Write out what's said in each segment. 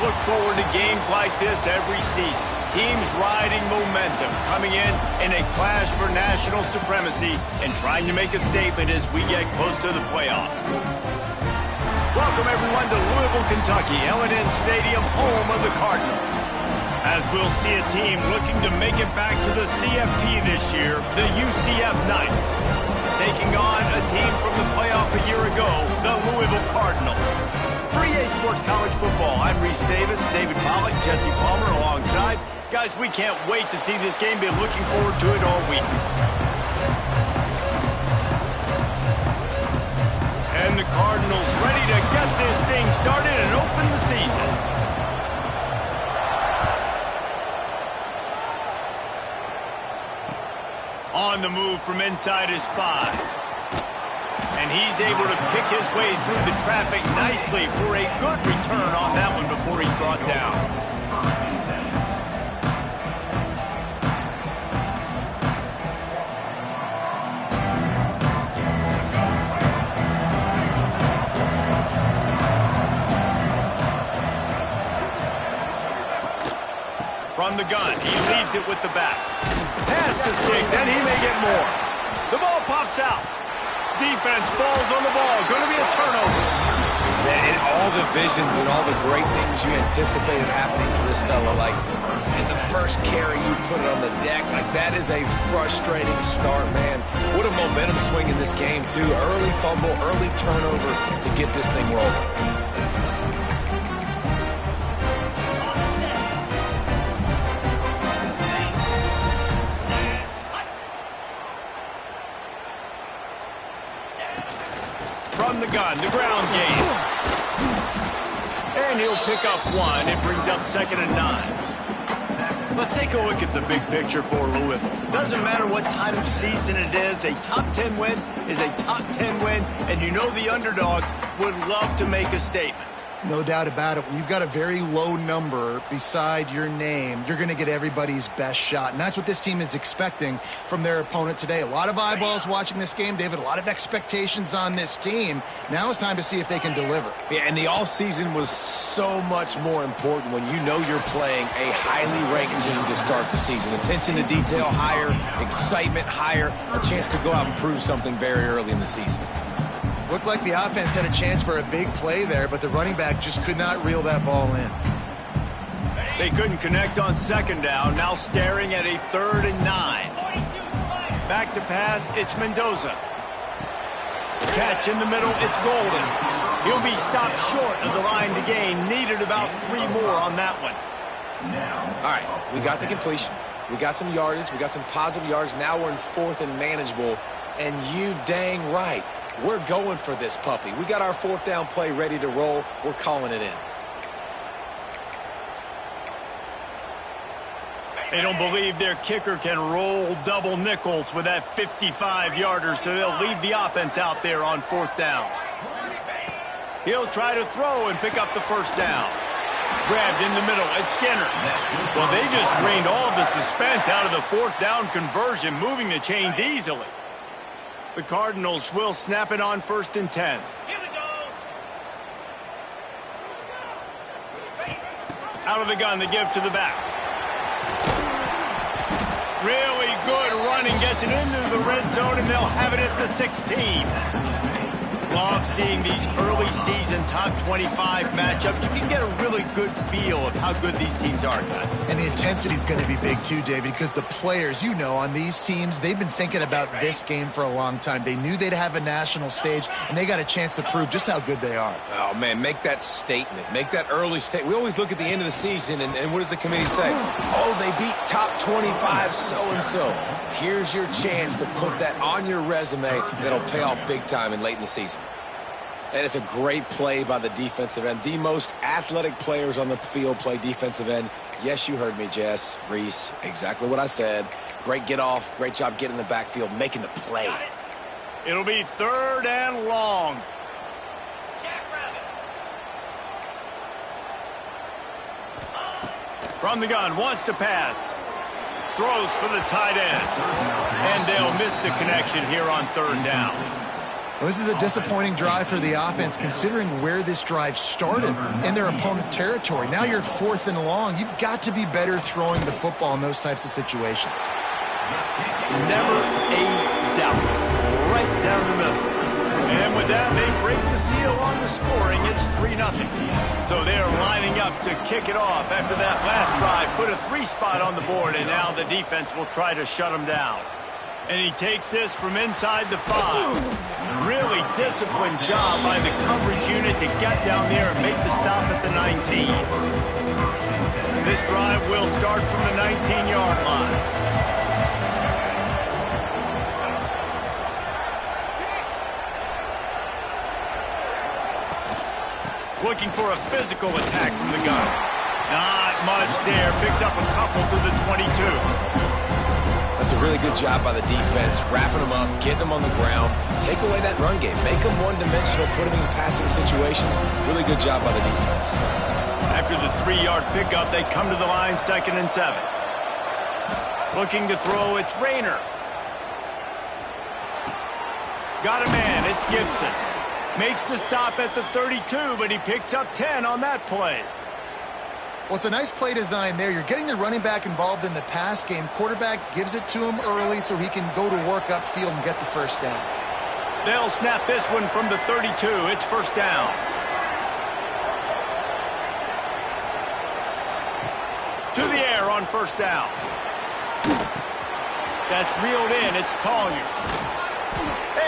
look forward to games like this every season. Teams riding momentum, coming in a clash for national supremacy and trying to make a statement as we get close to the playoffs. Welcome, everyone, to Louisville, Kentucky, L&N Stadium, home of the Cardinals. As we'll see a team looking to make it back to the CFP this year, the UCF Knights, taking on a team from the playoff a year ago, the Louisville Cardinals. For EA Sports College Football, I'm Reese Davis, David Pollack, Jesse Palmer alongside. Guys, we can't wait to see this game. Been looking forward to it all week. And the Cardinals ready to get this thing started and open the season. On the move from inside his 5. And he's able to pick his way through the traffic nicely for a good return on that one before he's brought down. From the gun, he leaves it with the back. Pass to Sticks, and he may get more. The ball pops out. Defense falls on the ball. Going to be a turnover. And all the visions and all the great things you anticipated happening for this fella, like in the first carry you put it on the deck, like that is a frustrating start, man. What a momentum swing in this game, too. Early fumble, early turnover to get this thing rolling. From the gun, the ground game. And he'll pick up 1. It brings up 2nd and 9. Let's take a look at the big picture for Louisville. Doesn't matter what time of season it is, a top 10 win is a top 10 win, and you know the underdogs would love to make a statement. No doubt about it. When you've got a very low number beside your name, you're going to get everybody's best shot. And that's what this team is expecting from their opponent today. A lot of eyeballs watching this game, David. A lot of expectations on this team. Now it's time to see if they can deliver. Yeah, and the offseason was so much more important when you know you're playing a highly ranked team to start the season. Attention to detail higher, excitement higher, a chance to go out and prove something very early in the season. Looked like the offense had a chance for a big play there, but the running back just could not reel that ball in. They couldn't connect on 2nd down, now staring at a 3rd and 9. Back to pass, it's Mendoza. Catch in the middle, it's Golden. He'll be stopped short of the line to gain. Needed about 3 more on that one. All right, we got the completion. We got some yardage. We got some positive yards. Now we're in 4th and manageable, and you dang right. We're going for this puppy. We got our 4th down play ready to roll. We're calling it in. They don't believe their kicker can roll double nickels with that 55-yarder, so they'll leave the offense out there on 4th down. He'll try to throw and pick up the 1st down. Grabbed in the middle, it's Skinner. Well, they just drained all of the suspense out of the 4th down conversion, moving the chains easily. The Cardinals will snap it on 1st and 10. Out of the gun, the give to the back. Really good running, gets it into the red zone, and they'll have it at the 16. Love seeing these early season top 25 matchups. You can get a really good feel of how good these teams are, guys. And the intensity is going to be big too, David, because the players, you know, on these teams, they've been thinking about this game for a long time. They knew they'd have a national stage, and they got a chance to prove just how good they are. Oh, man, make that statement. Make that early statement. We always look at the end of the season, and what does the committee say? Oh, they beat top 25 so-and-so. Here's your chance to put that on your resume that'll pay off big time and late in the season. And it's a great play by the defensive end. The most athletic players on the field play defensive end. Yes, you heard me, Jess, Reese. Exactly what I said. Great get off. Great job getting in the backfield, making the play. It'll be 3rd and long. From the gun, wants to pass. Throws for the tight end. And they'll miss the connection here on 3rd down. Well, this is a disappointing drive for the offense, considering where this drive started, in their opponent territory. Now you're 4th and long. You've got to be better throwing the football in those types of situations. Never a doubt. Right down the middle. And with that, they break the seal on the scoring. It's 3-0. So they're lining up to kick it off after that last drive. Put a 3 spot on the board, and now the defense will try to shut them down. And he takes this from inside the 5. Really disciplined job by the coverage unit to get down there and make the stop at the 19. This drive will start from the 19-yard line. Looking for a physical attack from the gun. Not much there. Picks up a couple to the 22. That's a really good job by the defense, wrapping them up, getting them on the ground, take away that run game, make them one-dimensional, put them in passing situations. Really good job by the defense. After the 3-yard pickup, they come to the line, 2nd and 7. Looking to throw, it's Rayner. Got a man, it's Gibson. Makes the stop at the 32, but he picks up 10 on that play. Well, it's a nice play design there. You're getting the running back involved in the pass game. Quarterback gives it to him early so he can go to work upfield and get the first down. They'll snap this one from the 32. It's 1st down. To the air on 1st down. That's reeled in. It's Collier.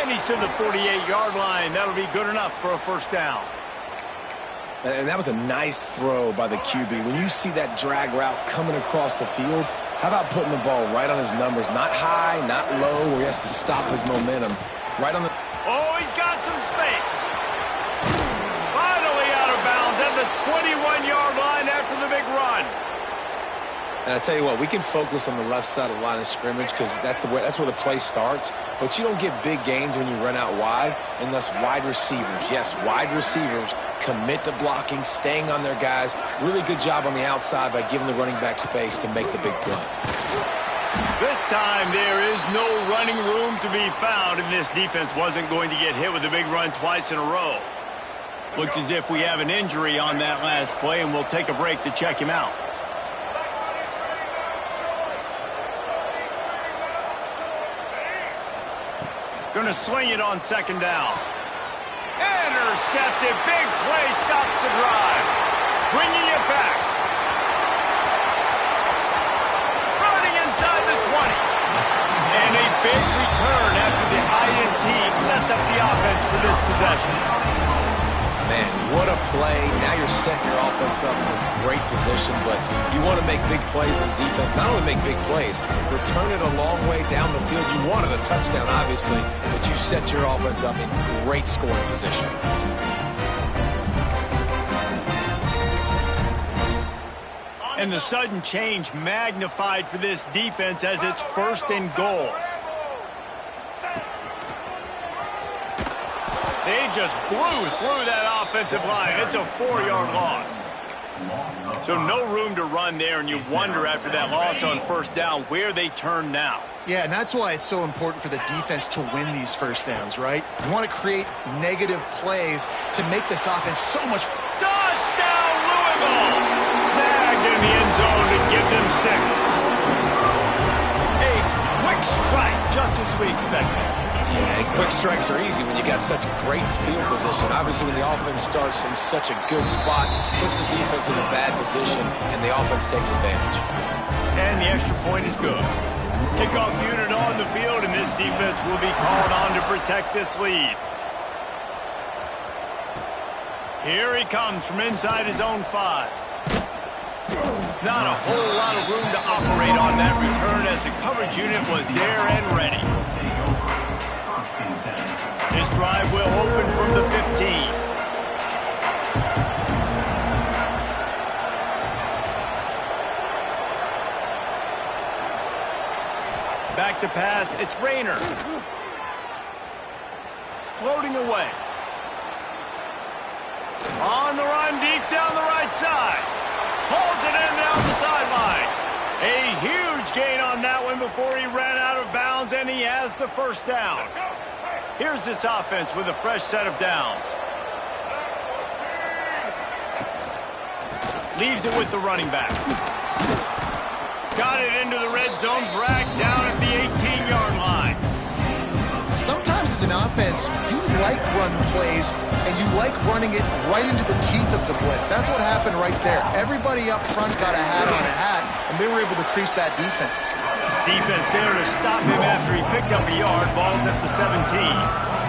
And he's to the 48-yard line. That'll be good enough for a 1st down. And that was a nice throw by the QB. When you see that drag route coming across the field, how about putting the ball right on his numbers? Not high, not low, where he has to stop his momentum. Right on the... Oh, he's got some space. Finally out of bounds at the 21-yard line after the big run. And I tell you what, we can focus on the left side of the line of scrimmage because that's where the play starts. But you don't get big gains when you run out wide unless wide receivers, yes, wide receivers, commit to blocking, staying on their guys. Really good job on the outside by giving the running back space to make the big play. This time there is no running room to be found, and this defense wasn't going to get hit with a big run twice in a row. Looks as if we have an injury on that last play, and we'll take a break to check him out. Going to sling it on 2nd down. Intercepted. Big play stops the drive. Bringing it back. Running inside the 20. And a big return after the INT sets up the offense for this possession. Man, what a play. Now you're setting your offense up for great position, but you want to make big plays as a defense. Not only make big plays, return it a long way down the field. You wanted a touchdown, obviously, but you set your offense up in great scoring position. And the sudden change magnified for this defense as it's 1st and goal. They just blew through that offensive line. It's a 4-yard loss. So no room to run there, and you wonder after that loss on 1st down where they turn now. Yeah, and that's why it's so important for the defense to win these 1st downs, right? You want to create negative plays to make this offense so much... Touchdown, Louisville! Snagged in the end zone to give them 6. A quick strike, just as we expected. Yeah, and quick strikes are easy when you got such great field position. Obviously, when the offense starts in such a good spot, puts the defense in a bad position, and the offense takes advantage. And the extra point is good. Kickoff unit on the field, and this defense will be called on to protect this lead. Here he comes from inside his own 5. Not a whole lot of room to operate on that return as the coverage unit was there and ready. This drive will open from the 15. Back to pass, it's Rayner. Floating away. On the run, deep down the right side. Pulls it in down the sideline. A huge gain on that one before he ran out of bounds, and he has the 1st down. Here's this offense with a fresh set of downs. Leaves it with the running back. Got it into the red zone, dragged down at the 18-yard line. Sometimes as an offense, you like run plays, and you like running it right into the teeth of the blitz. That's what happened right there. Everybody up front got a hat on a hat, and they were able to crease that defense. Defense there to stop him after he picked up a yard. Ball's at the 17.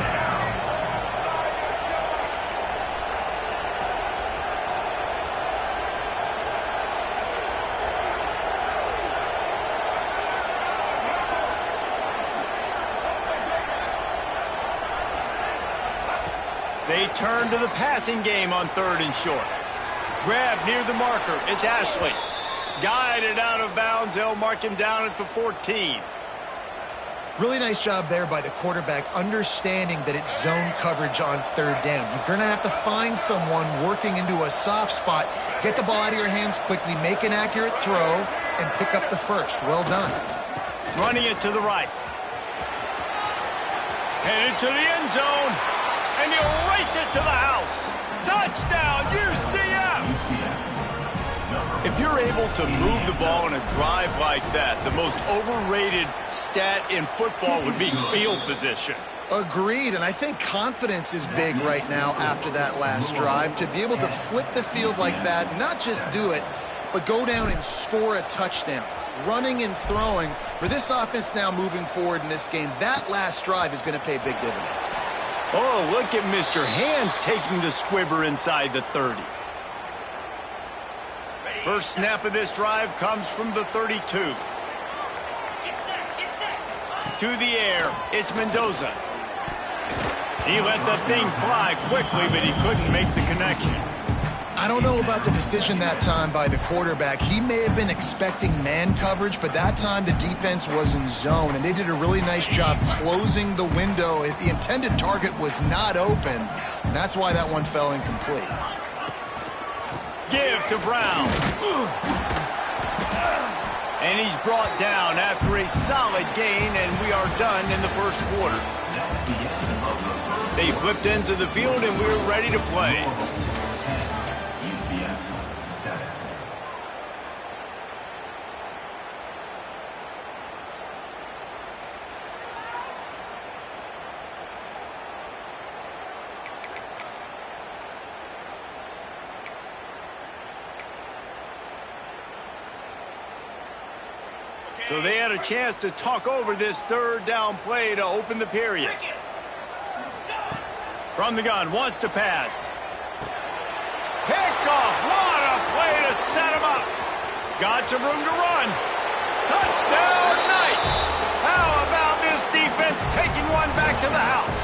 They turn to the passing game on 3rd and short. Grab near the marker. It's Ashley. Guided out of bounds. They'll mark him down at the 14. Really nice job there by the quarterback, understanding that it's zone coverage on 3rd down. You're going to have to find someone working into a soft spot, get the ball out of your hands quickly, make an accurate throw, and pick up the first. Well done. Running it to the right. Headed to the end zone. And he'll race it to the house. Touchdown, UCF! If you're able to move the ball in a drive like that, the most overrated stat in football would be field position. Agreed, and I think confidence is big right now after that last drive. To be able to flip the field like that, not just do it, but go down and score a touchdown. Running and throwing, for this offense now moving forward in this game, that last drive is going to pay big dividends. Oh, look at Mr. Hands taking the squibber inside the 30. First snap of this drive comes from the 32. To the air, it's Mendoza. He let the thing fly quickly, but he couldn't make the connection. I don't know about the decision that time by the quarterback. He may have been expecting man coverage, but that time the defense was in zone, and they did a really nice job closing the window. The intended target was not open, and that's why that one fell incomplete. Give to Brown. And he's brought down after a solid gain, and we are done in the first quarter. They flipped into the field, and we're ready to play. So they had a chance to talk over this 3rd down play to open the period. From the gun, wants to pass. Picked off. What a play to set him up. Got some room to run. Touchdown, Knights. How about this defense taking one back to the house?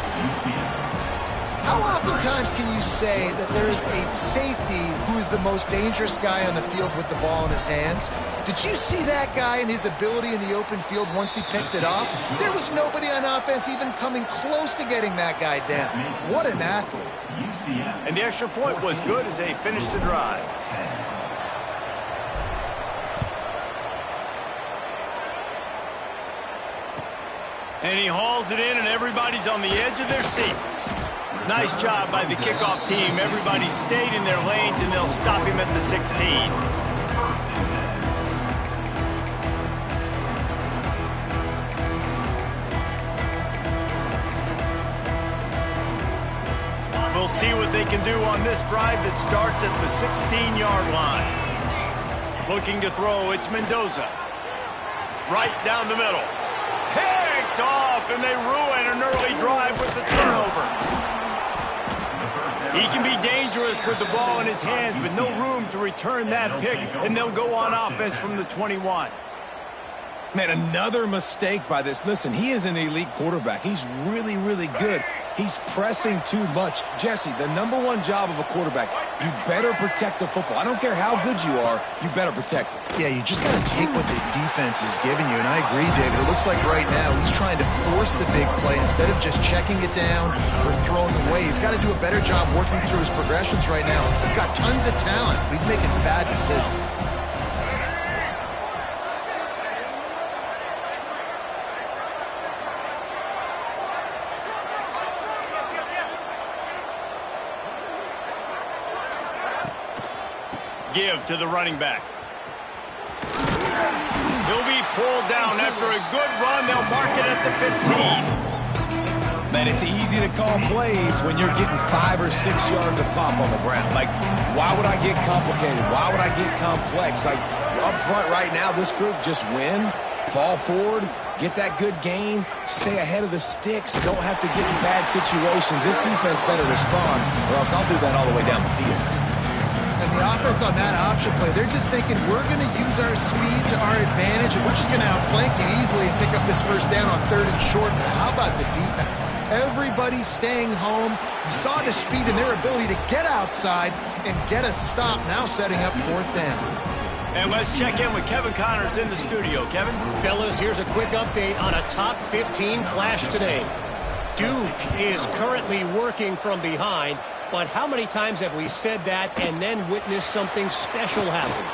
How oftentimes can you say that there is a safety who is the most dangerous guy on the field with the ball in his hands? Did you see that guy and his ability in the open field once he picked it off? There was nobody on offense even coming close to getting that guy down. What an athlete. And the extra point was good as they finished the drive. And he hauls it in, and everybody's on the edge of their seats. Nice job by the kickoff team. Everybody stayed in their lanes, and they'll stop him at the 16. We'll see what they can do on this drive that starts at the 16-yard line. Looking to throw, it's Mendoza. Right down the middle. Picked off, and they ruin an early drive with the turnover. He can be dangerous with the ball in his hands, but no room to return that pick, and they'll go on offense from the 21. Man, another mistake by this. Listen, he is an elite quarterback. He's really, really good. He's pressing too much. Jesse, the #1 job of a quarterback, you better protect the football. I don't care how good you are, you better protect it. Yeah, you just got to take what the defense is giving you, and I agree, David. It looks like right now he's trying to force the big play instead of just checking it down or throwing away. He's got to do a better job working through his progressions right now. He's got tons of talent, but he's making bad decisions. Give to the running back. He'll be pulled down after a good run. They'll mark it at the 15. Man, it's easy to call plays when you're getting 5 or 6 yards of pop on the ground. Like, why would I get complicated? Why would I get complex? Like, up front right now, this group just win, fall forward, get that good gain, stay ahead of the sticks, don't have to get in bad situations. This defense better respond, or else I'll do that all the way down the field. And the offense on that option play, they're just thinking we're going to use our speed to our advantage, and we're just going to outflank you easily and pick up this first down on 3rd and short. But how about the defense? Everybody's staying home. You saw the speed and their ability to get outside and get a stop, now setting up 4th down. And let's check in with Kevin Connors in the studio. Kevin? Fellas, here's a quick update on a top 15 clash today. Duke is currently working from behind, but how many times have we said that and then witnessed something special happen?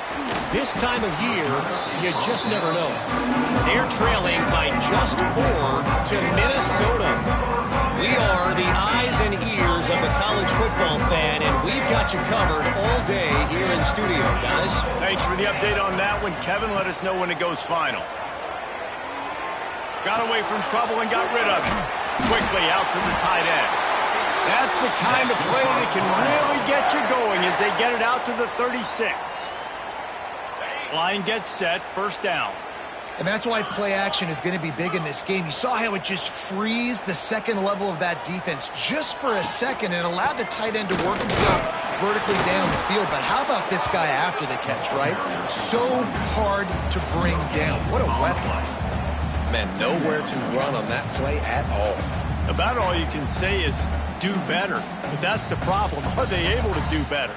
This time of year, you just never know. They're trailing by just 4 to Minnesota. We are the eyes and ears of the college football fan, and we've got you covered all day here in studio, guys. Thanks for the update on that one, Kevin. Let us know when it goes final. Got away from trouble and got rid of it. Quickly out to the tight end. That's the kind of play that can really get you going as they get it out to the 36. Line gets set, 1st down. And that's why play action is going to be big in this game. You saw how it just frees the second level of that defense just for a second and allowed the tight end to work himself vertically down the field. But how about this guy after the catch, right? So hard to bring down. What a weapon. Man, nowhere to run on that play at all. About all you can say is do better. But that's the problem. Are they able to do better?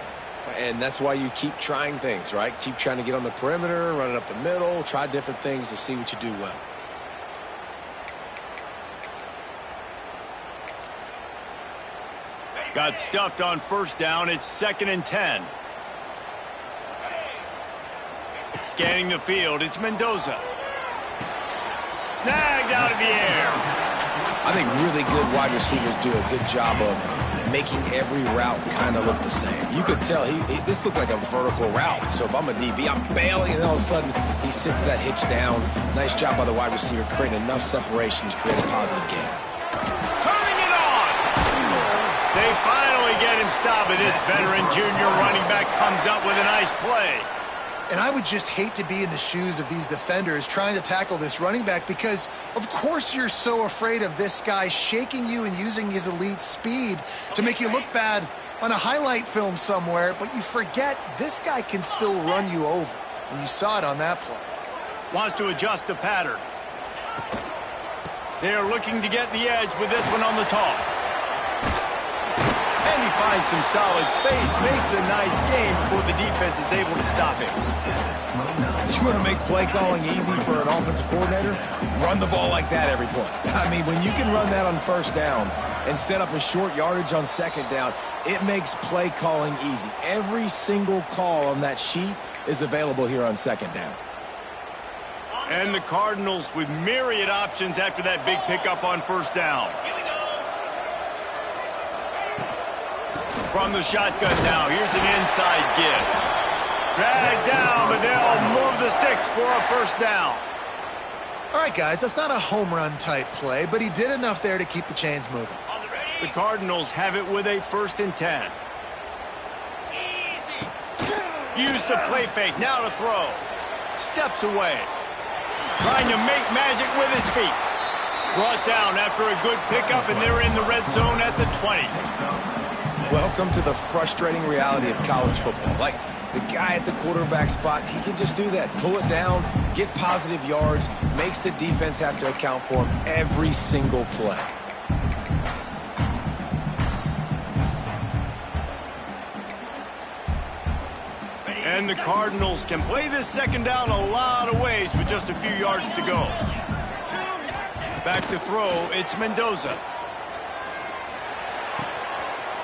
And that's why you keep trying things, right? Keep trying to get on the perimeter, run it up the middle, try different things to see what you do well. Got stuffed on 1st down. It's 2nd and 10. Scanning the field. It's Mendoza. Snagged out of the air. I think really good wide receivers do a good job of making every route kind of look the same. You could tell this looked like a vertical route. So if I'm a DB, I'm bailing, and all of a sudden he sits that hitch down. Nice job by the wide receiver, creating enough separation to create a positive gain. Turning it on! They finally get him stopped, and this veteran junior running back comes up with a nice play. And I would just hate to be in the shoes of these defenders trying to tackle this running back because, of course, you're so afraid of this guy shaking you and using his elite speed to make you look bad on a highlight film somewhere, but you forget this guy can still run you over. And you saw it on that play. Wants to adjust the pattern. They're looking to get the edge with this one on the toss. And he finds some solid space, makes a nice game before the defense is able to stop him. You want to make play calling easy for an offensive coordinator? Run the ball like that every play. I mean, when you can run that on 1st down and set up a short yardage on 2nd down, it makes play calling easy. Every single call on that sheet is available here on 2nd down. And the Cardinals with myriad options after that big pickup on 1st down. From the shotgun now, here's an inside give. Dragged down, but they'll move the sticks for a 1st down. All right, guys, that's not a home run type play, but he did enough there to keep the chains moving. The Cardinals have it with a 1st and 10. Use the play fake, now to throw. Steps away. Trying to make magic with his feet. Brought down after a good pickup, and they're in the red zone at the 20. Welcome to the frustrating reality of college football. Like, the guy at the quarterback spot, he can just do that. Pull it down, get positive yards, makes the defense have to account for him every single play. And the Cardinals can play this 2nd down a lot of ways with just a few yards to go. Back to throw, it's Mendoza.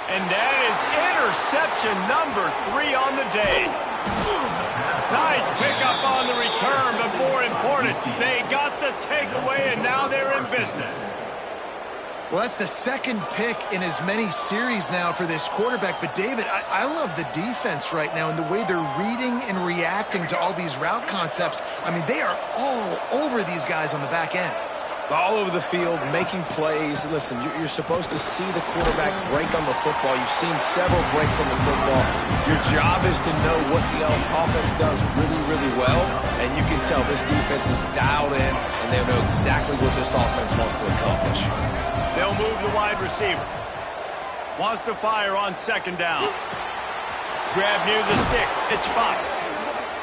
And that is interception number 3 on the day. Nice pickup on the return, but more important, they got the takeaway, and now they're in business. Well, that's the second pick in as many series now for this quarterback. But, David, I love the defense right now and the way they're reading and reacting to all these route concepts. I mean, they are all over these guys on the back end. All over the field, making plays. Listen, you're supposed to see the quarterback break on the football. You've seen several breaks on the football. Your job is to know what the offense does really, really well. And you can tell this defense is dialed in, and they know exactly what this offense wants to accomplish. They'll move the wide receiver. Wants to fire on second down. Grab near the sticks. It's Fox.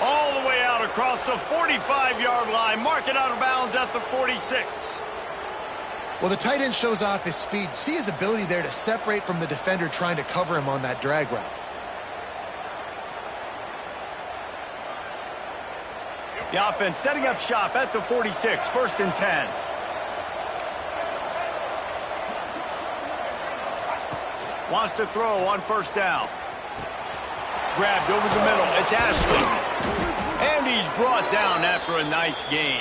All the way out across the 45-yard line. Mark it out of bounds at the 46. Well, the tight end shows off his speed. See his ability there to separate from the defender trying to cover him on that drag route. The offense setting up shop at the 46. 1st and 10. Wants to throw on 1st down. Grabbed over the middle. It's Ashley. And he's brought down after a nice gain.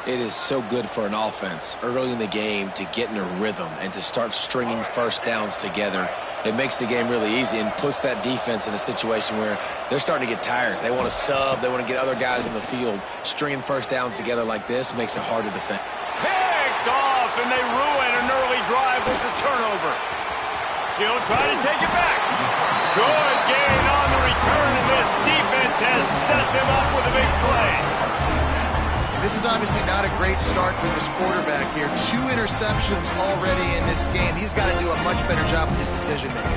It is so good for an offense early in the game to get in a rhythm and to start stringing 1st downs together. It makes the game really easy and puts that defense in a situation where they're starting to get tired. They want to sub. They want to get other guys in the field. Stringing 1st downs together like this makes it hard to defend. Picked off, and they ruin an early drive with the turnover. He'll try to take it back. Good gain on the return, and this defense has set them up with a big play. This is obviously not a great start for this quarterback here. 2 interceptions already in this game. He's got to do a much better job with his decision-making.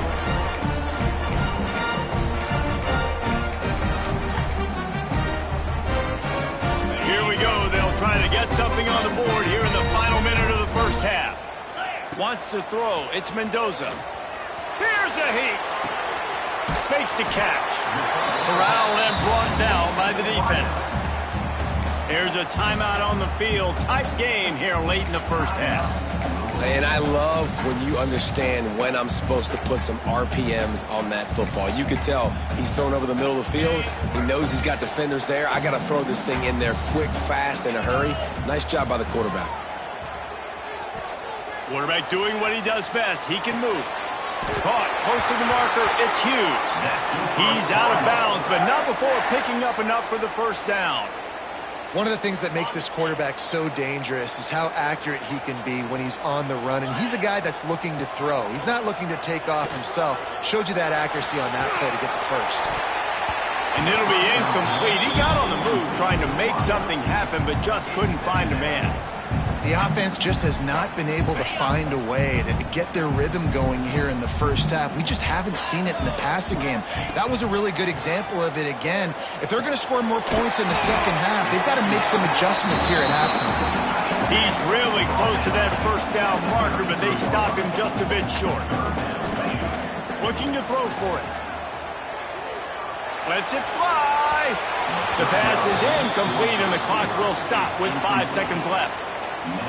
Here we go. They'll try to get something on the board here in the final minute of the 1st half. Wants to throw. It's Mendoza. Here's a heat. Makes the catch. Corralled and brought down by the defense. There's a timeout on the field. Tight game here late in the 1st half. And I love when you understand when I'm supposed to put some RPMs on that football. You could tell he's thrown over the middle of the field. He knows he's got defenders there. I got to throw this thing in there quick, fast, in a hurry. Nice job by the quarterback. Quarterback doing what he does best. He can move. Caught, close to the marker, it's Hughes. He's out of bounds, but not before picking up enough for the 1st down. One of the things that makes this quarterback so dangerous is how accurate he can be when he's on the run. And he's a guy that's looking to throw. He's not looking to take off himself. Showed you that accuracy on that play to get the 1st. And it'll be incomplete. He got on the move trying to make something happen, but just couldn't find a man. The offense just has not been able to find a way to get their rhythm going here in the 1st half. We just haven't seen it in the passing game. That was a really good example of it again. If they're going to score more points in the 2nd half, they've got to make some adjustments here at halftime. He's really close to that 1st down marker, but they stop him just a bit short. Looking to throw for it. Lets it fly. The pass is incomplete, and the clock will stop with 5 seconds left.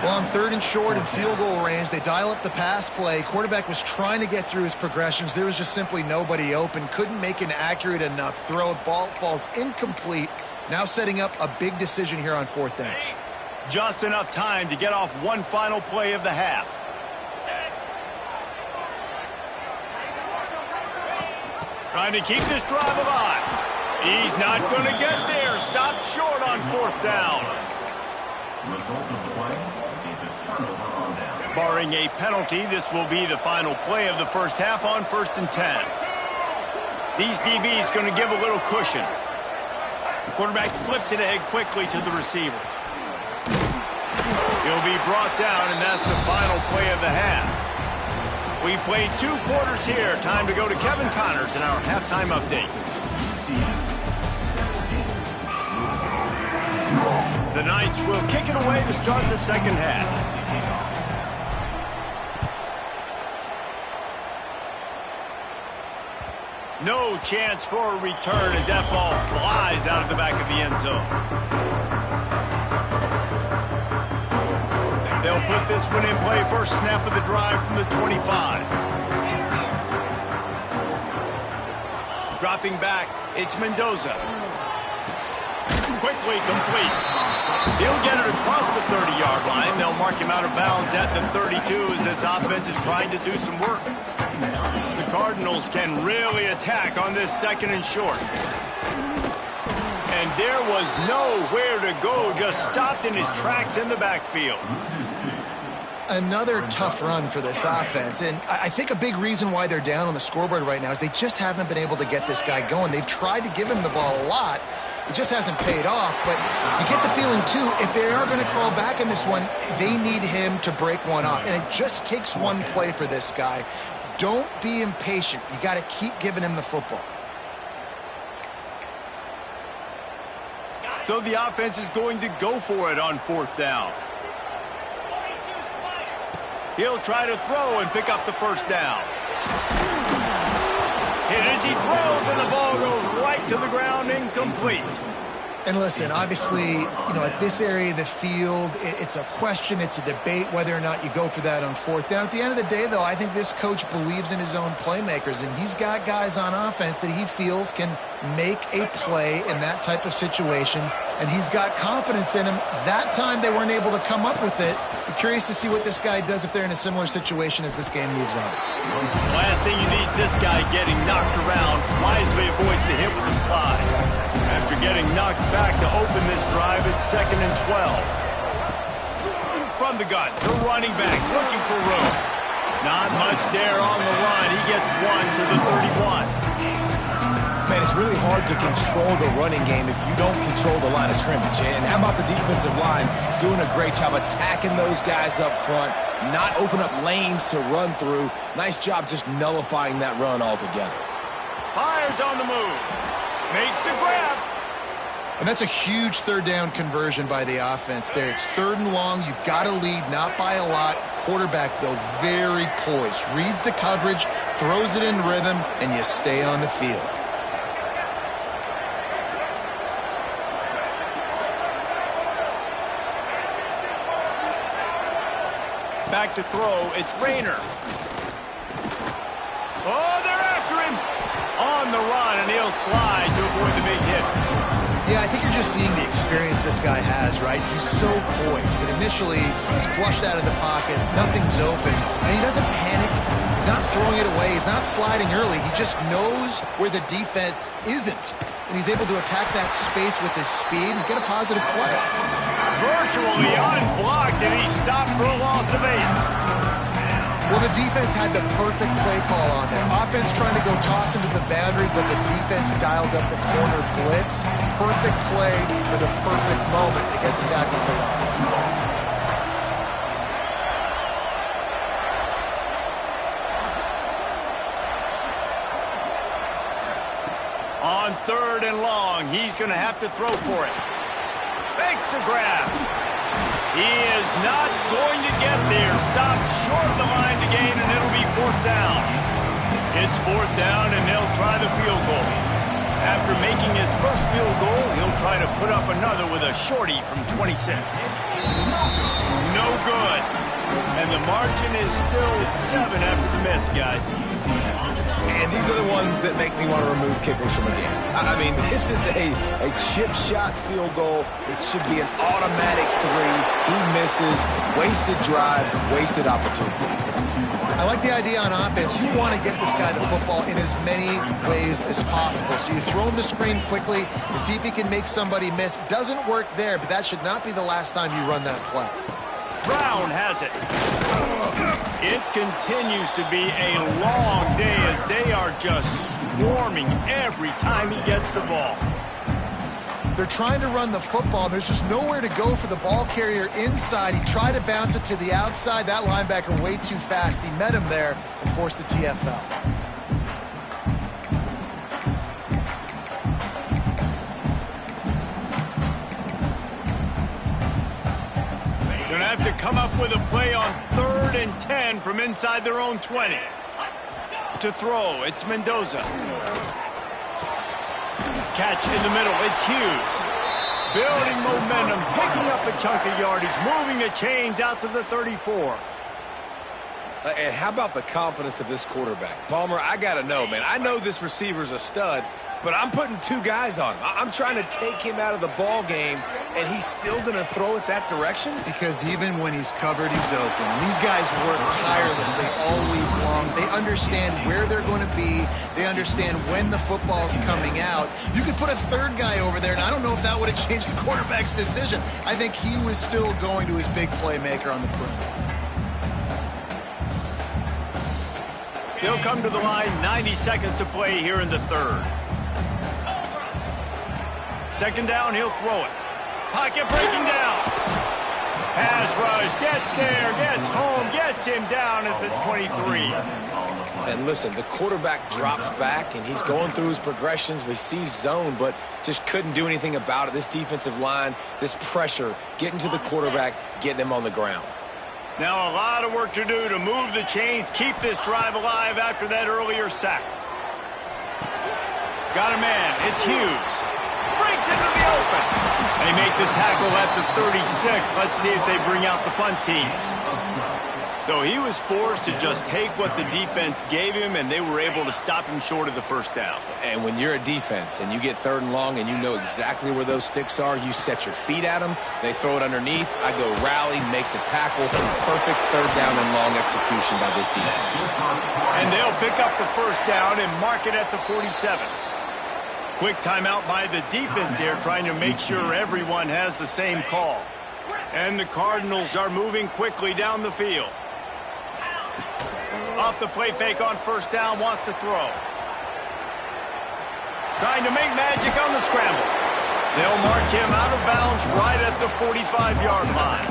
Well, on 3rd and short and field goal range, they dial up the pass play. Quarterback was trying to get through his progressions. There was just simply nobody open. Couldn't make an accurate enough throw. Ball falls incomplete. Now setting up a big decision here on 4th down. Just enough time to get off one final play of the half. Trying to keep this drive alive. He's not going to get there. Stopped short on 4th down. Barring a penalty, this will be the final play of the 1st half on 1st and 10. These DBs going to give a little cushion. The quarterback flips it ahead quickly to the receiver. He'll be brought down, and that's the final play of the half. We played 2 quarters here. Time to go to Kevin Connors in our halftime update. The Knights will kick it away to start the 2nd half. No chance for a return as that ball flies out of the back of the end zone. They'll put this one in play. First snap of the drive from the 25. Dropping back, it's Mendoza. Quickly complete. He'll get it across the 30-yard line. They'll mark mark him out of bounds at the 32 as this offense is trying to do some work. The Cardinals can really attack on this 2nd and short. And there was nowhere to go, just stopped in his tracks in the backfield. Another tough run for this offense, and I think a big reason why they're down on the scoreboard right now is they just haven't been able to get this guy going. They've tried to give him the ball a lot. It just hasn't paid off, but you get the feeling, too, if they are going to crawl back in this one, they need him to break one off, and it just takes one play for this guy. Don't be impatient. You got to keep giving him the football. So the offense is going to go for it on 4th down. He'll try to throw and pick up the 1st down. Hit as he throws, and the ball goes right to the ground, incomplete. And listen, obviously, at this area of the field, it's a question, it's a debate whether or not you go for that on 4th down. At the end of the day, though, I think this coach believes in his own playmakers, and he's got guys on offense that he feels can make a play in that type of situation, and he's got confidence in him. That time they weren't able to come up with it. I'm curious to see what this guy does if they're in a similar situation as this game moves on. Last thing you need is this guy getting knocked around. Wisely avoids the hit with the slide. After getting knocked back to open this drive, it's 2nd and 12. From the gun, the running back looking for room. Not much there on the run. He gets 1 to the 31. Man, it's really hard to control the running game if you don't control the line of scrimmage. And how about the defensive line doing a great job attacking those guys up front, not open up lanes to run through. Nice job just nullifying that run altogether. Fires on the move. Makes the grab. And that's a huge 3rd down conversion by the offense there. It's 3rd and long. You've got to lead, not by a lot. Quarterback, though, very poised. Reads the coverage, throws it in rhythm, and you stay on the field. Back to throw, it's Rayner. Oh, they're after him. On the run, and he'll slide to avoid the big hit. Yeah, I think you're just seeing the experience this guy has, right? He's so poised that initially he's flushed out of the pocket, nothing's open, and he doesn't panic. He's not throwing it away. He's not sliding early. He just knows where the defense isn't, and he's able to attack that space with his speed and get a positive play. Virtually unblocked, and he stopped for a loss of 8. Well, the defense had the perfect play call on there. Offense trying to go toss him to the boundary, but the defense dialed up the corner blitz. Perfect play for the perfect moment to get the tackle for loss. On 3rd and long, he's going to have to throw for it. Makes the grab. He is not going to get there. Stopped short of the line to gain, and it'll be 4th down. It's 4th down, and they'll try the field goal. After making his first field goal, he'll try to put up another with a shorty from 26. No good. And the margin is still 7 after the miss, guys. And these are the ones that make me want to remove kickers from a game. I mean, this is a chip shot field goal. It should be an automatic 3. He misses. Wasted drive, wasted opportunity. I like the idea on offense. You want to get this guy the football in as many ways as possible. So you throw him the screen quickly to see if he can make somebody miss. Doesn't work there, but that should not be the last time you run that play. Brown has it. It continues to be a long day as they are just swarming every time he gets the ball. They're trying to run the football. There's just nowhere to go for the ball carrier inside. He tried to bounce it to the outside. That linebacker way too fast. He met him there and forced the TFL. Gonna have to come up with a play on 3rd and 10 from inside their own 20. To throw, it's Mendoza. Catch in the middle, it's Hughes. Building momentum, picking up a chunk of yardage, moving the chains out to the 34. And how about the confidence of this quarterback? Palmer, I got to know, man. I know this receiver's a stud, but I'm putting 2 guys on him. I'm trying to take him out of the ball game, and he's still going to throw it that direction? Because even when he's covered, he's open. And these guys work tirelessly all week long. They understand where they're going to be. They understand when the football's coming out. You could put a 3rd guy over there, and I don't know if that would have changed the quarterback's decision. I think he was still going to his big playmaker on the perimeter. They'll come to the line, 90 seconds to play here in the 3rd. 2nd down, he'll throw it. Pocket breaking down. Pass rush, gets there, gets home, gets him down at the 23. And listen, the quarterback drops back, and he's going through his progressions. We see zone, but just couldn't do anything about it. This defensive line, this pressure, getting to the quarterback, getting him on the ground. Now a lot of work to do to move the chains, keep this drive alive after that earlier sack. Got a man, it's Hughes. Breaks into the open. They make the tackle at the 36. Let's see if they bring out the punt team. So he was forced to just take what the defense gave him, and they were able to stop him short of the 1st down. And when you're a defense and you get 3rd and long and you know exactly where those sticks are, you set your feet at them, they throw it underneath, I go rally, make the tackle, perfect 3rd down and long execution by this defense. And they'll pick up the 1st down and mark it at the 47. Quick timeout by the defense there, trying to make sure everyone has the same call. And the Cardinals are moving quickly down the field. Off the play fake on 1st down, wants to throw. Trying to make magic on the scramble. They'll mark him out of bounds right at the 45-yard line.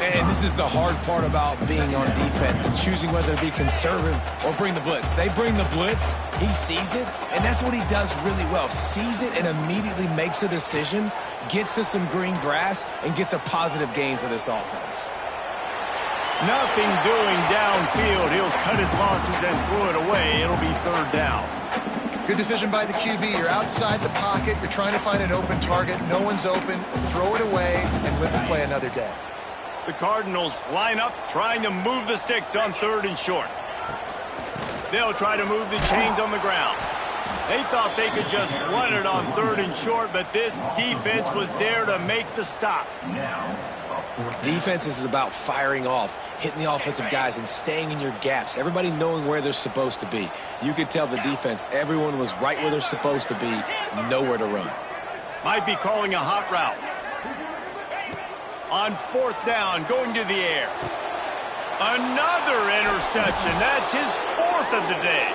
And this is the hard part about being on defense and choosing whether to be conservative or bring the blitz. They bring the blitz, he sees it, and that's what he does really well. Sees it and immediately makes a decision, gets to some green grass, and gets a positive gain for this offense. Nothing doing downfield. He'll cut his losses and throw it away. It'll be 3rd down. Good decision by the QB. You're outside the pocket. You're trying to find an open target. No one's open. Throw it away and live to play another day. The Cardinals line up, trying to move the sticks on 3rd and short. They'll try to move the chains on the ground. They thought they could just run it on 3rd and short, but this defense was there to make the stop. Defense is about firing off, hitting the offensive guys, and staying in your gaps. Everybody knowing where they're supposed to be. You could tell the defense, everyone was right where they're supposed to be, nowhere to run. Might be calling a hot route. On 4th down, going to the air. Another interception. That's his 4th of the day.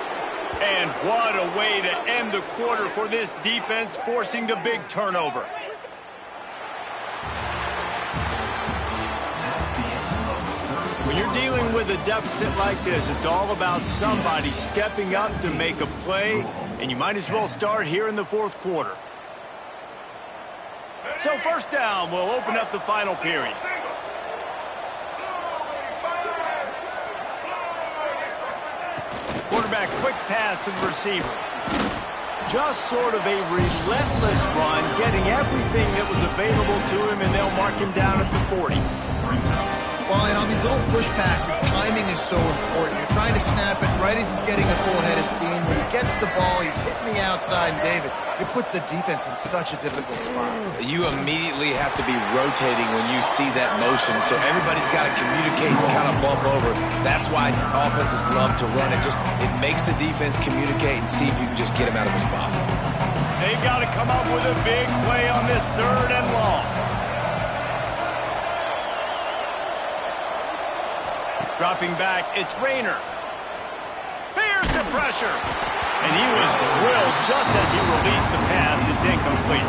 And what a way to end the quarter for this defense, forcing the big turnover. When you're dealing with a deficit like this, it's all about somebody stepping up to make a play, and you might as well start here in the 4th quarter. So 1st down will open up the final period. Quarterback quick pass to the receiver. Just sort of a relentless run, getting everything that was available to him, and they'll mark him down at the 40. Well, and on these little push passes, timing is so important. You're trying to snap it right as he's getting a full head of steam. When he gets the ball, he's hitting the outside, and David, it puts the defense in such a difficult spot. You immediately have to be rotating when you see that motion, so everybody's got to communicate and kind of bump over. That's why offenses love to run it. It makes the defense communicate and see if you can just get him out of the spot. They've got to come up with a big play on this 3rd and long. Dropping back, it's Rayner. Bears the pressure. And he was drilled just as he released the pass. It's incomplete.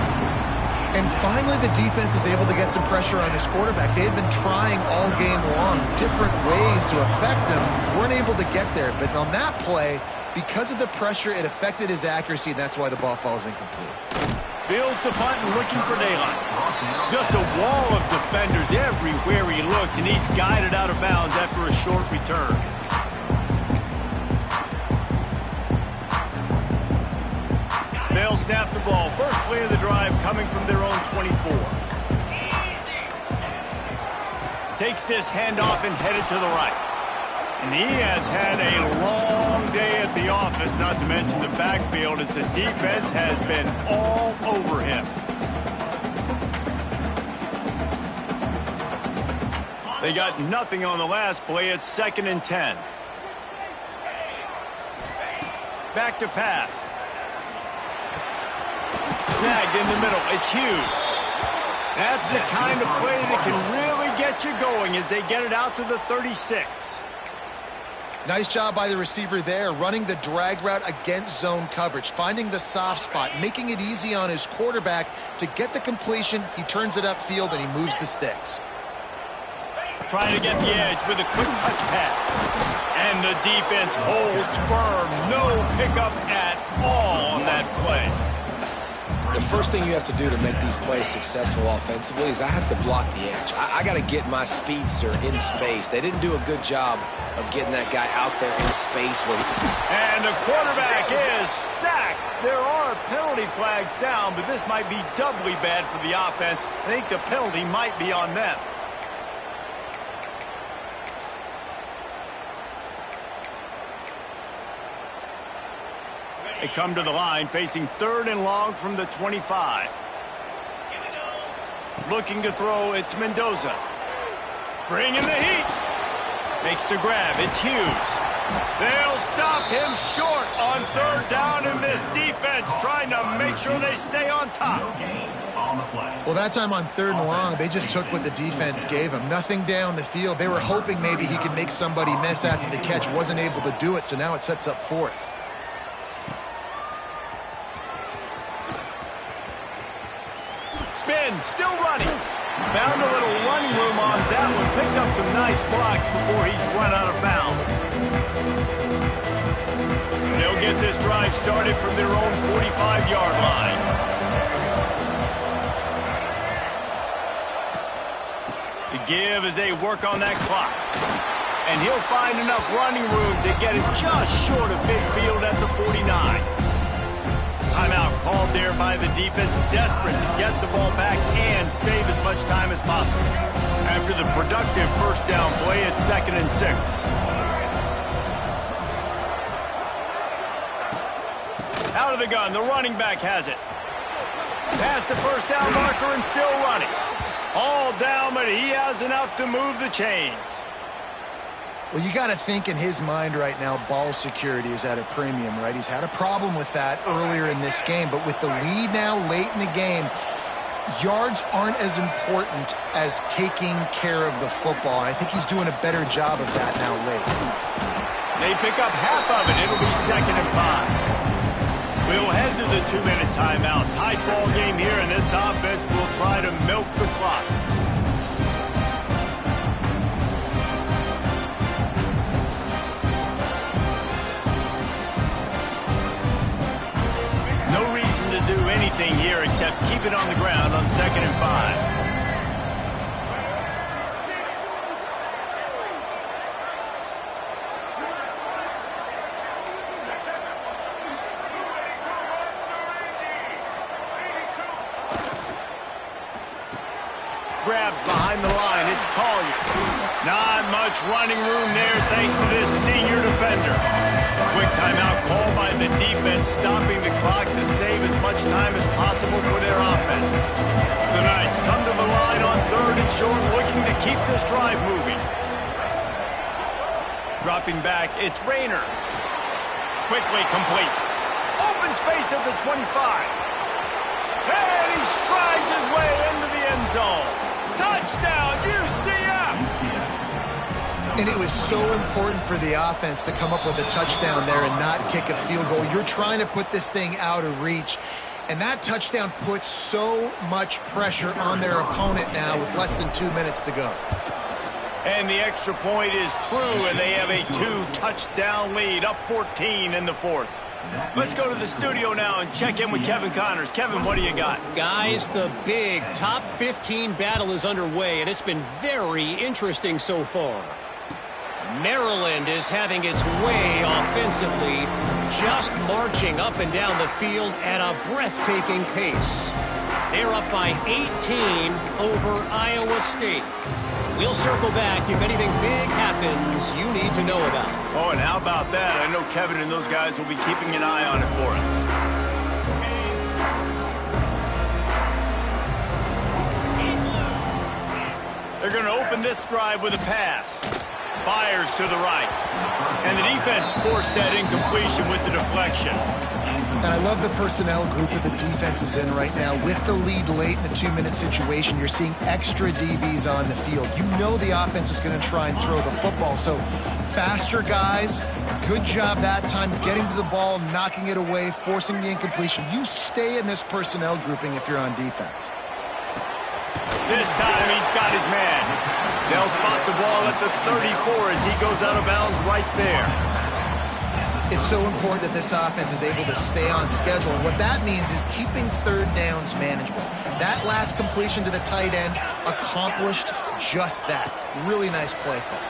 And finally, the defense is able to get some pressure on this quarterback. They had been trying all game long, different ways to affect him. Weren't able to get there. But on that play, because of the pressure, it affected his accuracy, and that's why the ball falls incomplete. Fields the punt and looking for daylight. Just a wall of defenders everywhere he looks, and he's guided out of bounds after a short return. They'll snap the ball. First play of the drive coming from their own 24. Takes this handoff and headed to the right. And he has had a long day at the office, not to mention the backfield, as the defense has been all over him. They got nothing on the last play. It's 2nd and 10. Back to pass. Snagged in the middle. It's Hughes. That's the kind of play that can really get you going as they get it out to the 36. Nice job by the receiver there, running the drag route against zone coverage, finding the soft spot, making it easy on his quarterback to get the completion. He turns it upfield and he moves the sticks. Trying to get the edge with a quick touch pass. And the defense holds firm. No pickup at all on that play. The first thing you have to do to make these plays successful offensively is I have to block the edge. I got to get my speedster in space. They didn't do a good job of getting that guy out there in space. And the quarterback is sacked. There are penalty flags down, but this might be doubly bad for the offense. I think the penalty might be on them. They come to the line facing 3rd and long from the 25. Looking to throw, it's Mendoza. Bringing the heat. Makes the grab, it's Hughes. They'll stop him short on 3rd down, and this defense trying to make sure they stay on top. Well, that time on 3rd and long, they just took what the defense gave him. Nothing down the field. They were hoping maybe he could make somebody miss after the catch. Wasn't able to do it, so now it sets up 4th. Spin, still running. Found a little running room on that one. Picked up some nice blocks before he's run out of bounds. They'll get this drive started from their own 45-yard line. The give as they work on that clock. And he'll find enough running room to get it just short of midfield at the 49. Timeout called there by the defense, desperate to get the ball back and save as much time as possible. After the productive 1st down play, it's 2nd and 6. Out of the gun, the running back has it. Past the 1st down marker and still running. All down, but he has enough to move the chains. Well, you got to think in his mind right now, ball security is at a premium, right? He's had a problem with that earlier in this game, but with the lead now late in the game, yards aren't as important as taking care of the football. And I think he's doing a better job of that now late. They pick up half of it. It'll be 2nd and 5. We'll head to the 2-minute timeout. Tight ball game here, and this offense will try to milk the clock. Do anything here except keep it on the ground on 2nd and 5. Grabbed behind the line, it's Collier. Not much running room there thanks to this senior defender. Quick timeout called by the defense, stopping the clock to save as much time as possible for their offense. The Knights come to the line on 3rd and short, looking to keep this drive moving. Dropping back, it's Rayner. Quickly complete. Open space at the 25. And he strides his way into the end zone. Touchdown, UCF! And it was so important for the offense to come up with a touchdown there and not kick a field goal. You're trying to put this thing out of reach. And that touchdown puts so much pressure on their opponent now with less than 2 minutes to go. And the extra point is true, and they have a 2-touchdown lead, up 14 in the 4th. Let's go to the studio now and check in with Kevin Connors. Kevin, what do you got? Guys, the big top 15 battle is underway, and it's been very interesting so far. Maryland is having its way offensively, just marching up and down the field at a breathtaking pace. They're up by 18 over Iowa State. We'll circle back if anything big happens you need to know about. Oh, and how about that? I know Kevin and those guys will be keeping an eye on it for us. They're going to open this drive with a pass. Fires to the right. And the defense forced that incompletion with the deflection. And I love the personnel group that the defense is in right now. With the lead late in the 2-minute situation, you're seeing extra DBs on the field. You know the offense is going to try and throw the football. So faster guys, good job that time getting to the ball, knocking it away, forcing the incompletion. You stay in this personnel grouping if you're on defense. This time he's got his man. They'll spot the ball at the 34 as he goes out of bounds right there. It's so important that this offense is able to stay on schedule. And what that means is keeping third downs manageable. That last completion to the tight end accomplished just that. Really nice play call.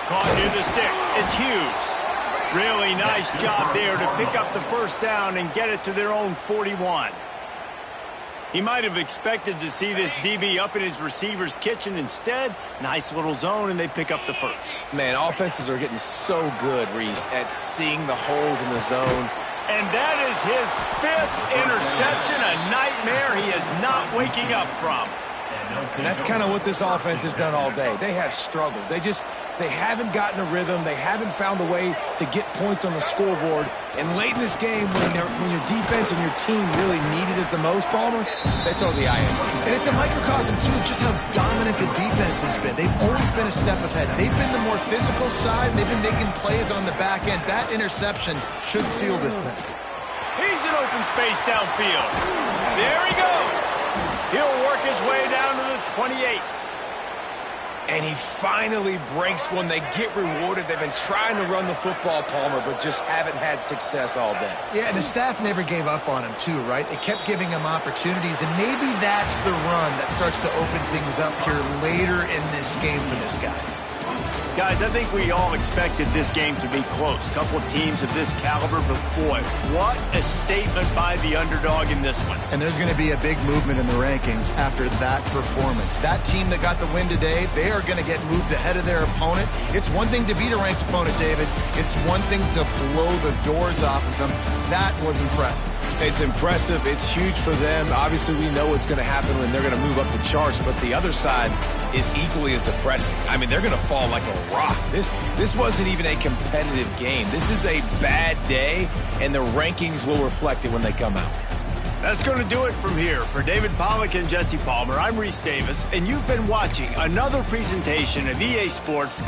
Caught near the sticks. It's Hughes. Really nice job there to pick up the first down and get it to their own 41. He might have expected to see this DB up in his receiver's kitchen. Instead, nice little zone, and they pick up the first. Man, offenses are getting so good, Reese, at seeing the holes in the zone. And that is his 5th interception, a nightmare he is not waking up from. And that's kind of what this offense has done all day. They have struggled. They haven't gotten a rhythm. They haven't found a way to get points on the scoreboard. And late in this game, when your defense and your team really needed it the most, Palmer, they throw the INT. And it's a microcosm, too, of just how dominant the defense has been. They've always been a step ahead. They've been the more physical side. They've been making plays on the back end. That interception should seal this thing. He's in open space downfield. There he goes. He'll work his way down to the 28. And he finally breaks one. They get rewarded. They've been trying to run the football, Palmer, but just haven't had success all day. Yeah, and the staff never gave up on him, too, right? They kept giving him opportunities, and maybe that's the run that starts to open things up here later in this game for this guy. Guys, I think we all expected this game to be close. Couple of teams of this caliber, but boy, what a statement by the underdog in this one. And there's going to be a big movement in the rankings after that performance. That team that got the win today, they are going to get moved ahead of their opponent. It's one thing to beat a ranked opponent, David. It's one thing to blow the doors off of them. That was impressive. It's impressive. It's huge for them. Obviously, we know what's going to happen when they're going to move up the charts, but the other side is equally as depressing. I mean, they're going to fall like a rock. This wasn't even a competitive game. This is a bad day, and the rankings will reflect it when they come out. That's going to do it from here. For David Pollack and Jesse Palmer, I'm Reese Davis, and you've been watching another presentation of EA Sports